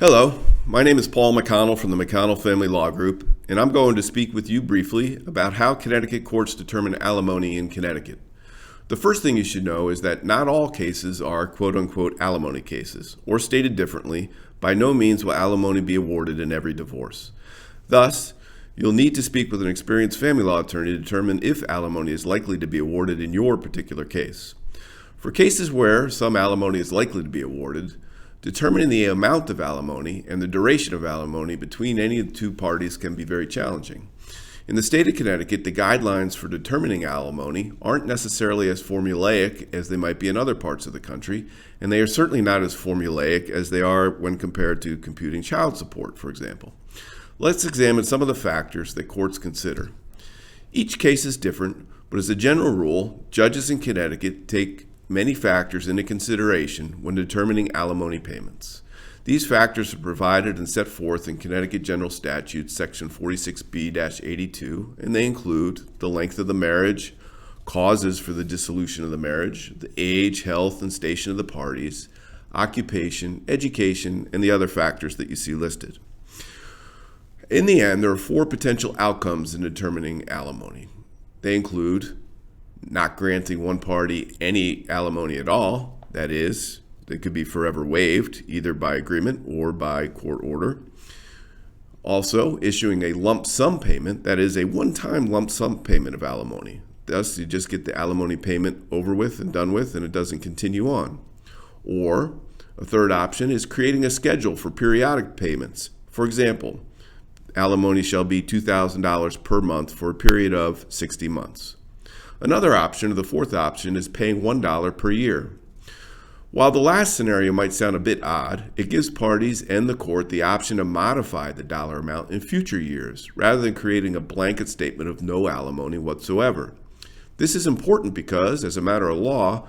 Hello, my name is Paul McConnell from the McConnell Family Law Group, and I'm going to speak with you briefly about how Connecticut courts determine alimony in Connecticut. The first thing you should know is that not all cases are quote-unquote alimony cases, or stated differently, by no means will alimony be awarded in every divorce. Thus, you'll need to speak with an experienced family law attorney to determine if alimony is likely to be awarded in your particular case. For cases where some alimony is likely to be awarded, determining the amount of alimony and the duration of alimony between any of the two parties can be very challenging. In the state of Connecticut, the guidelines for determining alimony aren't necessarily as formulaic as they might be in other parts of the country, and they are certainly not as formulaic as they are when compared to computing child support, for example. Let's examine some of the factors that courts consider. Each case is different, but as a general rule, judges in Connecticut take many factors into consideration when determining alimony payments. These factors are provided and set forth in Connecticut General Statutes Section 46B-82, and they include the length of the marriage, causes for the dissolution of the marriage, the age, health, and station of the parties, occupation, education, and the other factors that you see listed. In the end, there are four potential outcomes in determining alimony. They include not granting one party any alimony at all, that is, that could be forever waived, either by agreement or by court order. Also, issuing a lump sum payment, that is, a one-time lump sum payment of alimony. Thus, you just get the alimony payment over with and done with, and it doesn't continue on. Or, a third option is creating a schedule for periodic payments. For example, alimony shall be $2,000 per month for a period of 60 months. Another option, or the fourth option, is paying $1 per year. While the last scenario might sound a bit odd, it gives parties and the court the option to modify the dollar amount in future years, rather than creating a blanket statement of no alimony whatsoever. This is important because, as a matter of law,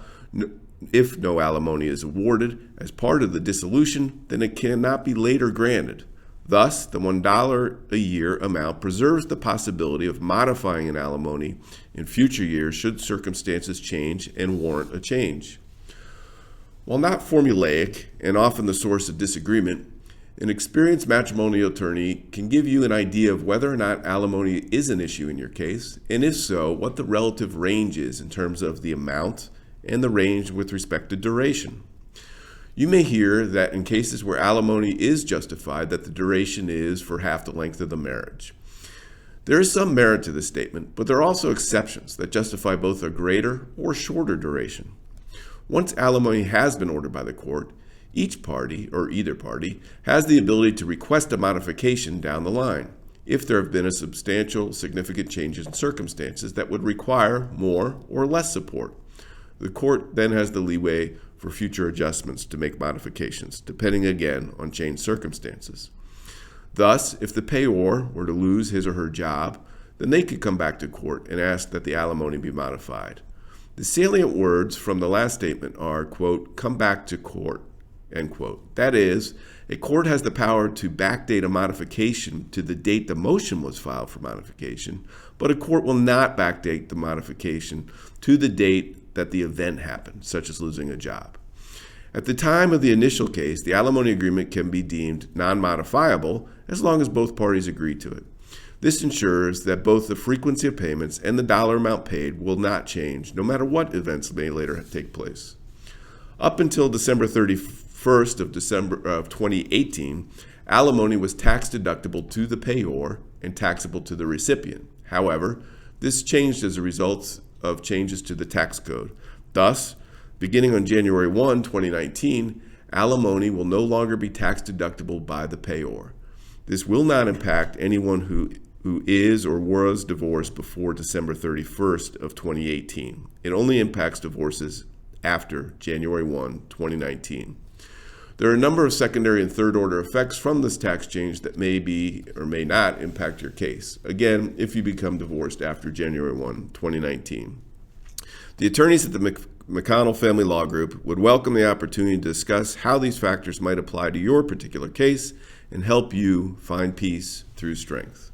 if no alimony is awarded as part of the dissolution, then it cannot be later granted. Thus, the $1 a year amount preserves the possibility of modifying an alimony in future years should circumstances change and warrant a change. While not formulaic and often the source of disagreement, an experienced matrimonial attorney can give you an idea of whether or not alimony is an issue in your case, and if so, what the relative range is in terms of the amount and the range with respect to duration. You may hear that in cases where alimony is justified, that the duration is for half the length of the marriage. There is some merit to this statement, but there are also exceptions that justify both a greater or shorter duration. Once alimony has been ordered by the court, each party, or either party, has the ability to request a modification down the line if there have been a substantial, significant changes in circumstances that would require more or less support. The court then has the leeway for future adjustments to make modifications, depending again on changed circumstances. Thus, if the payor were to lose his or her job, then they could come back to court and ask that the alimony be modified. The salient words from the last statement are, quote, come back to court, end quote. That is, a court has the power to backdate a modification to the date the motion was filed for modification, but a court will not backdate the modification to the date that the event happened, such as losing a job. At the time of the initial case, the alimony agreement can be deemed non-modifiable as long as both parties agree to it. This ensures that both the frequency of payments and the dollar amount paid will not change, no matter what events may later take place. Up until December 31st of 2018, alimony was tax deductible to the payor and taxable to the recipient. However, this changed as a result of changes to the tax code. Thus, beginning on January 1, 2019, alimony will no longer be tax deductible by the payor. This will not impact anyone who is or was divorced before December 31st of 2018. It only impacts divorces after January 1, 2019. There are a number of secondary and third order effects from this tax change that may be or may not impact your case. Again, if you become divorced after January 1, 2019. The attorneys at the McConnell Family Law Group would welcome the opportunity to discuss how these factors might apply to your particular case and help you find peace through strength.